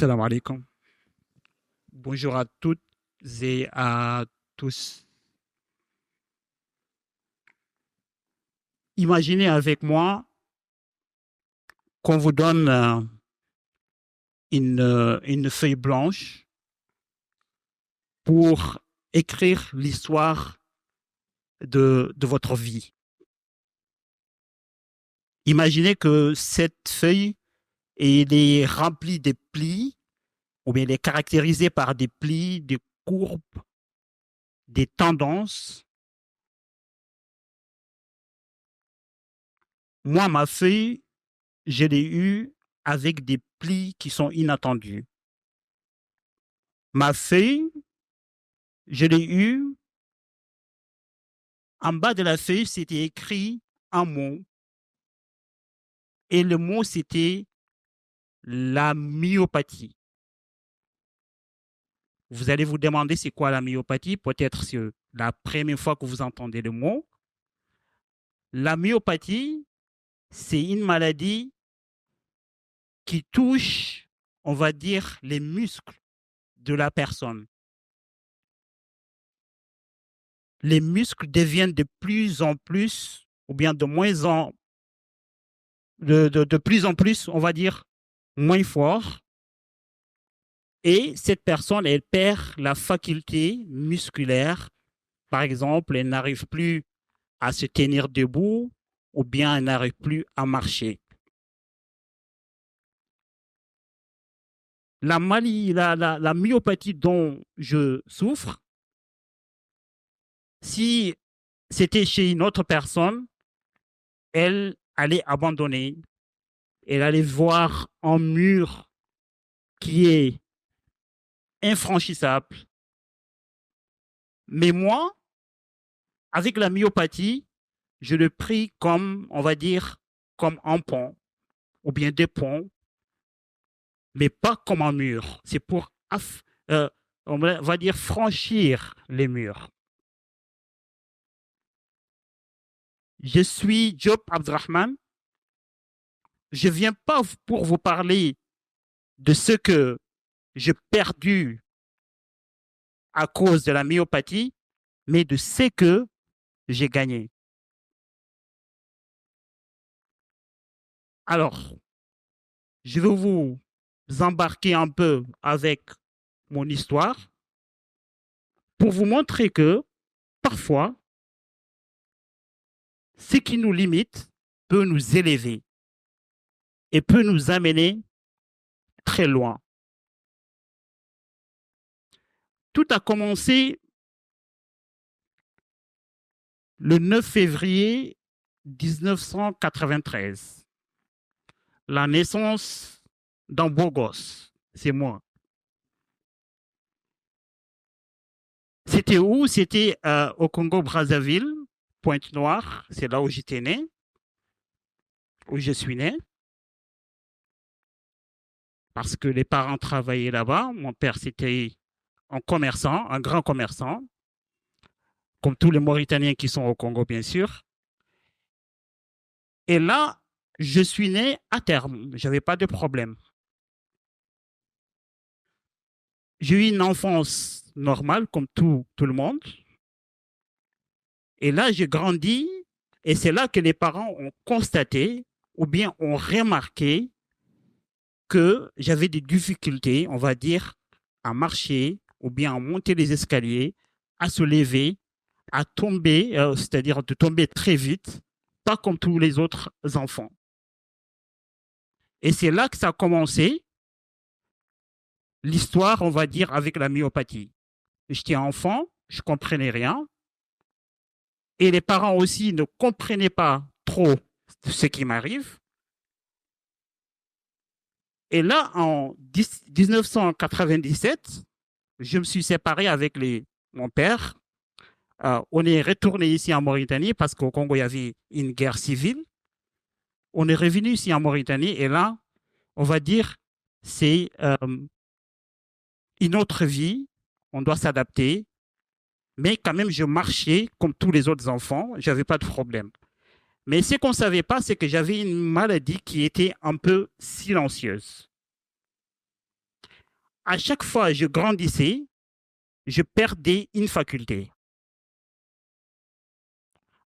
Salam alaikum. Bonjour à toutes et à tous. Imaginez avec moi qu'on vous donne une feuille blanche pour écrire l'histoire de votre vie. Imaginez que cette feuille est remplie de plis, ou bien elle est caractérisée par des plis, des courbes, des tendances. Moi, ma feuille, je l'ai eue avec des plis qui sont inattendus. Ma feuille, je l'ai eue, en bas de la feuille, c'était écrit un mot. Et le mot, c'était la myopathie. Vous allez vous demander c'est quoi la myopathie. Peut-être c'est la première fois que vous entendez le mot. La myopathie, c'est une maladie qui touche, on va dire, les muscles de la personne. Les muscles deviennent de plus en plus, ou bien de plus en plus, on va dire, moins forts. Et cette personne, elle perd la faculté musculaire. Par exemple, elle n'arrive plus à se tenir debout ou bien elle n'arrive plus à marcher. La myopathie dont je souffre, si c'était chez une autre personne, elle allait abandonner. Elle allait voir un mur qui est infranchissable. Mais moi, avec la myopathie, je le prie comme, on va dire, comme un pont, ou bien des ponts, mais pas comme un mur. C'est pour, on va dire, franchir les murs. Je suis Job Abdrahman. Je ne viens pas pour vous parler de ce que j'ai perdu à cause de la myopathie, mais de ce que j'ai gagné. Alors, je vais vous embarquer un peu avec mon histoire pour vous montrer que parfois, ce qui nous limite peut nous élever et peut nous amener très loin. Tout a commencé le 9 février 1993. La naissance d'un beau gosse, c'est moi. C'était où? C'était au Congo-Brazzaville, Pointe-Noire, c'est là où j'étais né, où je suis né. Parce que les parents travaillaient là-bas. Mon père, c'était un commerçant, un grand commerçant, comme tous les Mauritaniens qui sont au Congo, bien sûr. Et là, je suis né à terme. Je n'avais pas de problème. J'ai eu une enfance normale, comme tout le monde. Et là, j'ai grandi. Et c'est là que les parents ont constaté, ou bien ont remarqué, que j'avais des difficultés, on va dire, à marcher, ou bien à monter les escaliers, à se lever, à tomber, c'est-à-dire de tomber très vite, pas comme tous les autres enfants. Et c'est là que ça a commencé, l'histoire, on va dire, avec la myopathie. J'étais enfant, je ne comprenais rien, et les parents aussi ne comprenaient pas trop ce qui m'arrive. Et là, en 1997, je me suis séparé avec mon père. On est retourné ici en Mauritanie parce qu'au Congo, il y avait une guerre civile. On est revenu ici en Mauritanie et là, on va dire, c'est une autre vie. On doit s'adapter. Mais quand même, je marchais comme tous les autres enfants. Je n'avais pas de problème. Mais ce qu'on ne savait pas, c'est que j'avais une maladie qui était un peu silencieuse. à chaque fois que je grandissais, je perdais une faculté.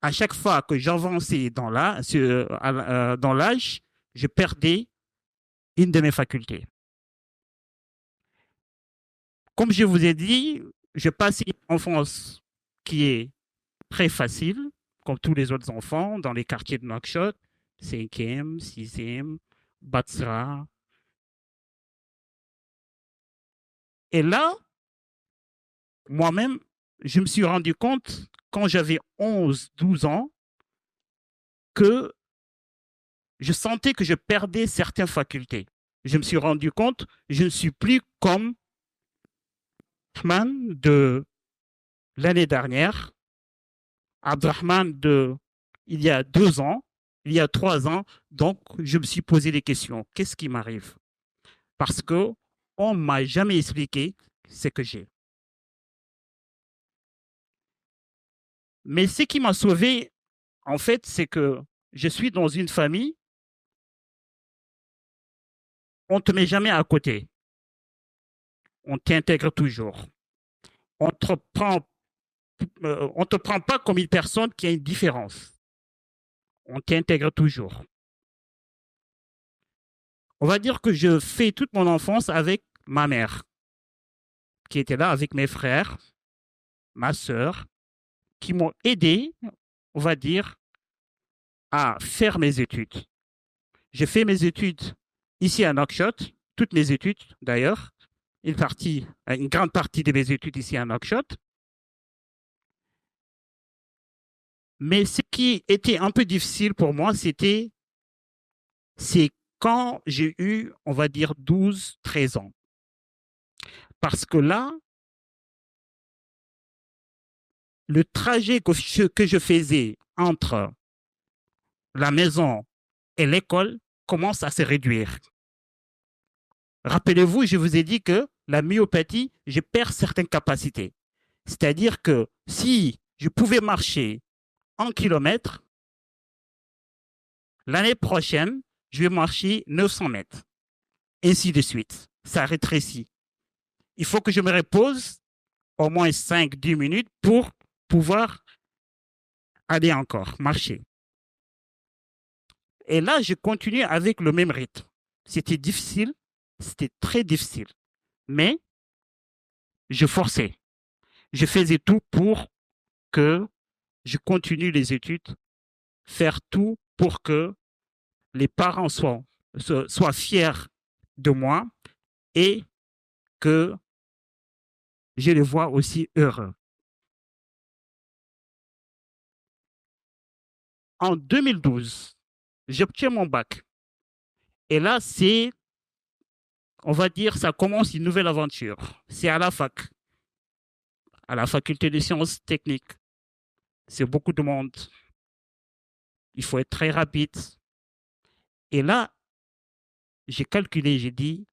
À chaque fois que j'avançais dans l'âge, je perdais une de mes facultés. Comme je vous ai dit, je passe une enfance qui est très facile, comme tous les autres enfants, dans les quartiers de Nouakchott, 5e, 6e, Batsra. Et là, moi-même, je me suis rendu compte, quand j'avais 11, 12 ans, que je sentais que je perdais certaines facultés. Je me suis rendu compte, je ne suis plus comme Abdrahman de l'année dernière, Abdrahman de il y a 2 ans, il y a 3 ans. Donc, je me suis posé des questions. Qu'est-ce qui m'arrive? Parce qu'on ne m'a jamais expliqué ce que j'ai. Mais ce qui m'a sauvé, en fait, c'est que je suis dans une famille, on ne te met jamais à côté. On t'intègre toujours. On ne te prend pas comme une personne qui a une différence. On t'intègre toujours. On va dire que je fais toute mon enfance avec ma mère, qui était là avec mes frères, ma sœur, qui m'ont aidé, on va dire, à faire mes études. J'ai fait mes études ici à Nouakchott, toutes mes études d'ailleurs, une grande partie de mes études ici à Nouakchott. Mais ce qui était un peu difficile pour moi, c'est quand j'ai eu, on va dire, 12, 13 ans. Parce que là, le trajet que je faisais entre la maison et l'école commence à se réduire. Rappelez-vous, je vous ai dit que la myopathie, je perds certaines capacités. C'est-à-dire que si je pouvais marcher 1 kilomètre, l'année prochaine, je vais marcher 900 mètres. Ainsi de suite. Ça rétrécit. Il faut que je me repose au moins 5-10 minutes pour pouvoir aller encore, marcher. Et là, je continue avec le même rythme. C'était difficile, c'était très difficile. Mais je forçais. Je faisais tout pour que je continue les études, faire tout pour que les parents soient fiers de moi et que je les vois aussi heureux. En 2012, j'obtiens mon bac. Et là, on va dire, ça commence une nouvelle aventure. C'est à la fac, à la faculté des sciences techniques. C'est beaucoup de monde. Il faut être très rapide. Et là, j'ai calculé, j'ai dit,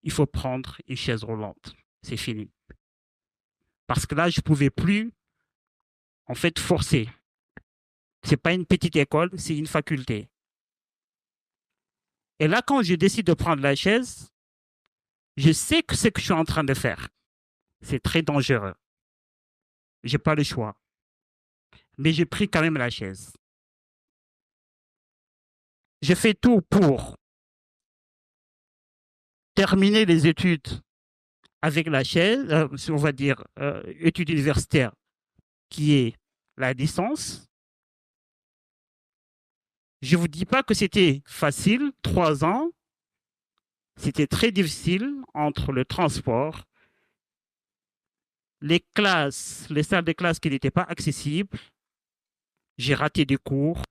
il faut prendre une chaise roulante. C'est fini. Parce que là, je ne pouvais plus, en fait, forcer. Ce n'est pas une petite école, c'est une faculté. Et là, quand je décide de prendre la chaise, je sais que ce que je suis en train de faire, c'est très dangereux. Je n'ai pas le choix. Mais j'ai pris quand même la chaise. J'ai fait tout pour terminer les études avec la chaise, on va dire études universitaires, qui est la licence. Je ne vous dis pas que c'était facile, 3 ans. C'était très difficile entre le transport, les classes, les salles de classe qui n'étaient pas accessibles. J'ai raté des cours.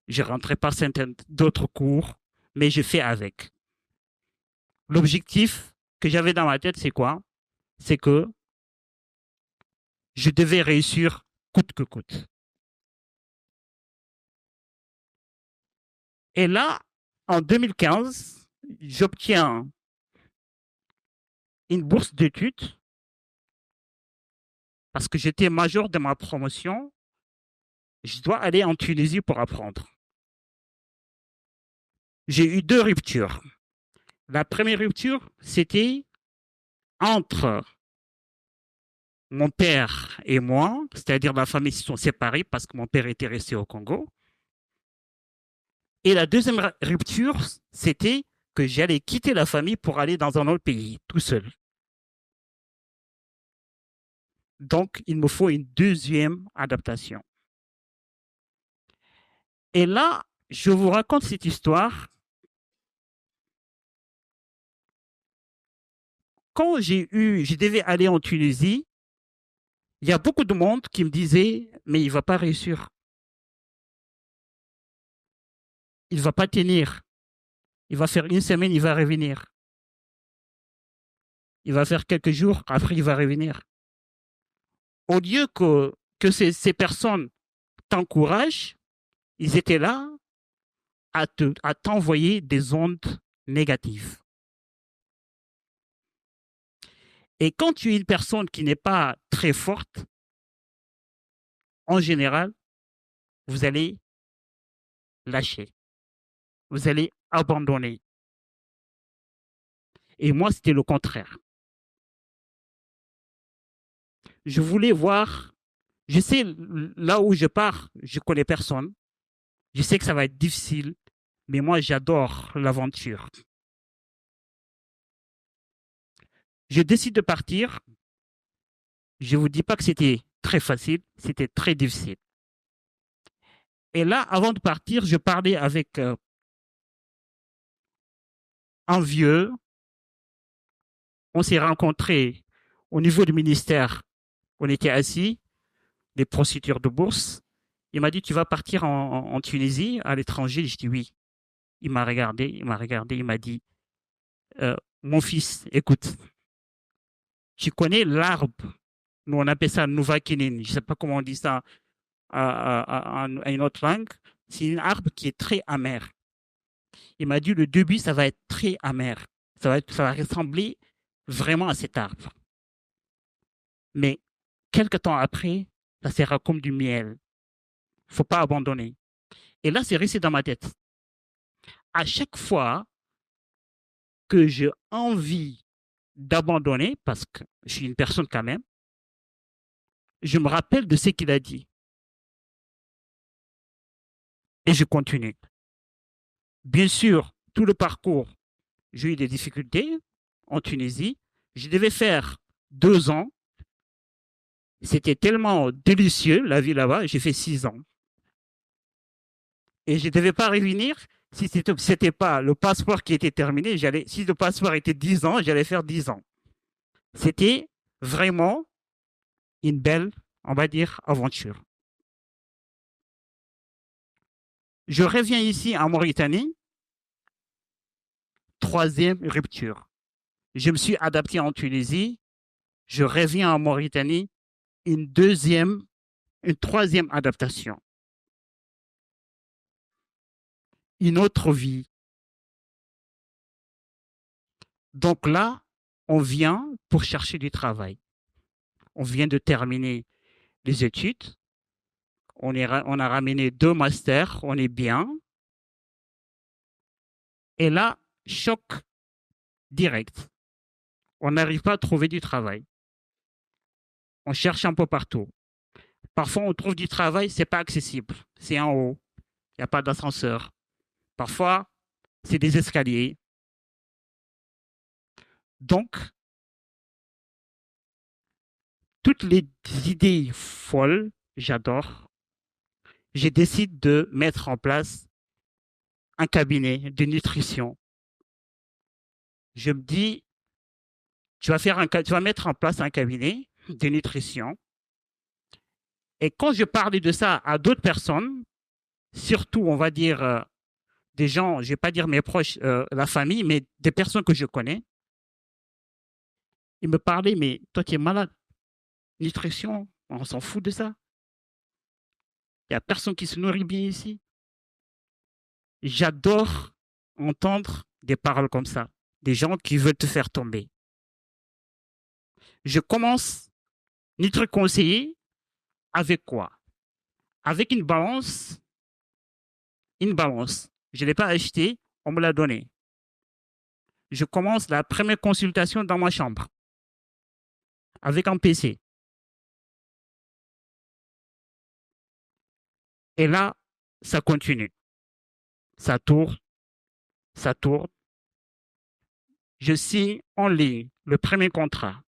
Je ne rentrais pas d'autres cours, mais je fais avec. L'objectif que j'avais dans ma tête, c'est quoi? C'est que je devais réussir coûte que coûte. Et là, en 2015, j'obtiens une bourse d'études parce que j'étais major de ma promotion. Je dois aller en Tunisie pour apprendre. J'ai eu 2 ruptures. La première rupture, c'était entre mon père et moi, c'est-à-dire la famille se sont séparés parce que mon père était resté au Congo. Et la deuxième rupture, c'était que j'allais quitter la famille pour aller dans un autre pays, tout seul. Donc, il me faut une deuxième adaptation. Et là, je vous raconte cette histoire. Quand je devais aller en Tunisie, il y a beaucoup de monde qui me disait, mais il ne va pas réussir. Il ne va pas tenir. Il va faire une semaine, il va revenir. Il va faire quelques jours, après il va revenir. Au lieu que ces personnes t'encouragent, ils étaient là à t'envoyer des ondes négatives. Et quand tu es une personne qui n'est pas très forte, en général, vous allez lâcher. Vous allez abandonner. Et moi, c'était le contraire. Je voulais voir, je sais, là où je pars, je connais personne. Je sais que ça va être difficile, mais moi, j'adore l'aventure. Je décide de partir. Je ne vous dis pas que c'était très facile, c'était très difficile. Et là, avant de partir, je parlais avec un vieux. On s'est rencontrés au niveau du ministère. On était assis, des procédures de bourse. Il m'a dit, tu vas partir en Tunisie, à l'étranger. Je dis oui. Il m'a dit, mon fils, écoute, tu connais l'arbre. Nous, on appelle ça Nouvakinin. Je ne sais pas comment on dit ça à une autre langue. C'est un arbre qui est très amer. Il m'a dit, le début, ça va être très amer. Ça va ressembler vraiment à cet arbre. Mais quelques temps après, ça sera comme du miel. Il ne faut pas abandonner. Et là, c'est resté dans ma tête. À chaque fois que j'ai envie d'abandonner, parce que je suis une personne quand même, je me rappelle de ce qu'il a dit. Et je continue. Bien sûr, tout le parcours, j'ai eu des difficultés en Tunisie. Je devais faire 2 ans. C'était tellement délicieux, la vie là-bas. J'ai fait 6 ans. Et je ne devais pas revenir si ce n'était pas le passeport qui était terminé. Si le passeport était 10 ans, j'allais faire 10 ans. C'était vraiment une belle, on va dire, aventure. Je reviens ici en Mauritanie, troisième rupture. Je me suis adapté en Tunisie, je reviens en Mauritanie, une troisième adaptation. Une autre vie. Donc là, on vient pour chercher du travail. On vient de terminer les études. On a ramené 2 masters, on est bien. Et là, choc direct. On n'arrive pas à trouver du travail. On cherche un peu partout. Parfois, on trouve du travail, ce n'est pas accessible. C'est en haut. Il n'y a pas d'ascenseur. Parfois, c'est des escaliers. Donc, toutes les idées folles, j'adore. Je décide de mettre en place un cabinet de nutrition. Je me dis, tu vas mettre en place un cabinet de nutrition. Et quand je parlais de ça à d'autres personnes, surtout, on va dire, des gens, je ne vais pas dire mes proches, la famille, mais des personnes que je connais, ils me parlaient, mais toi, tu es malade. Nutrition, on s'en fout de ça. Il n'y a personne qui se nourrit bien ici. J'adore entendre des paroles comme ça, des gens qui veulent te faire tomber. Je commence Nutri conseiller avec quoi? Avec une balance. Une balance. Je ne l'ai pas achetée, on me l'a donnée. je commence la première consultation dans ma chambre avec un PC. Et là, ça continue. Ça tourne, ça tourne. Je signe en ligne le premier contrat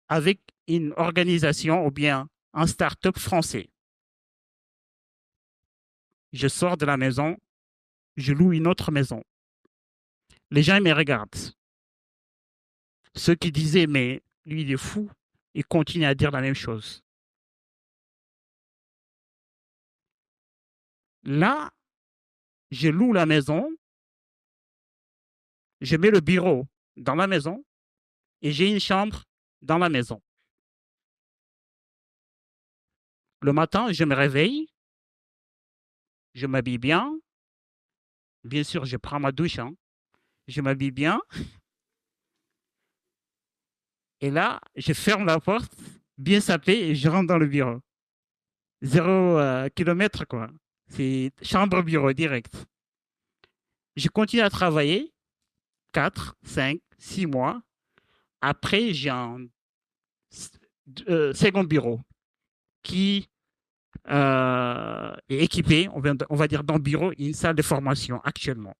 avec une organisation ou bien un start-up français. Je sors de la maison, je loue une autre maison. Les gens me regardent. Ceux qui disaient, mais lui, il est fou, ils continuent à dire la même chose. Là, je loue la maison, je mets le bureau dans la maison et j'ai une chambre dans la maison. Le matin, je me réveille, je m'habille bien. Bien sûr, je prends ma douche, hein. Je m'habille bien. Et là, je ferme la porte, bien sapé, et je rentre dans le bureau. 0 kilomètre, quoi. C'est chambre-bureau direct. Je continue à travailler 4, 5, 6 mois. Après, j'ai un second bureau qui est équipé, on va dire dans le bureau, une salle de formation actuellement.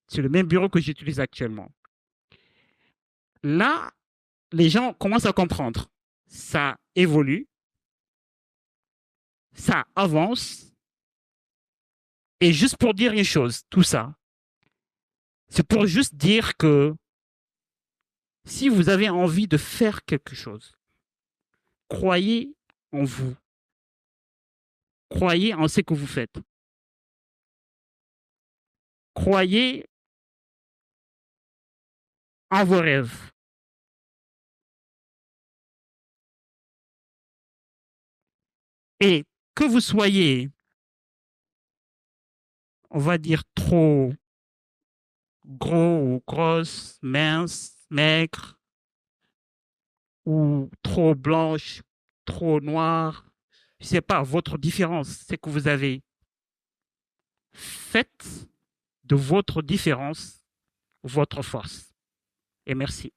C'est le même bureau que j'utilise actuellement. Là, les gens commencent à comprendre. Ça évolue, ça avance. Et juste pour dire une chose, tout ça, c'est pour juste dire que si vous avez envie de faire quelque chose, croyez en vous. Croyez en ce que vous faites. Croyez en vos rêves. Et que vous soyez, on va dire, trop gros ou grosse, mince, maigre, ou trop blanche, trop noire, je ne sais pas, votre différence, c'est que vous avez. Faites de votre différence votre force. Et merci.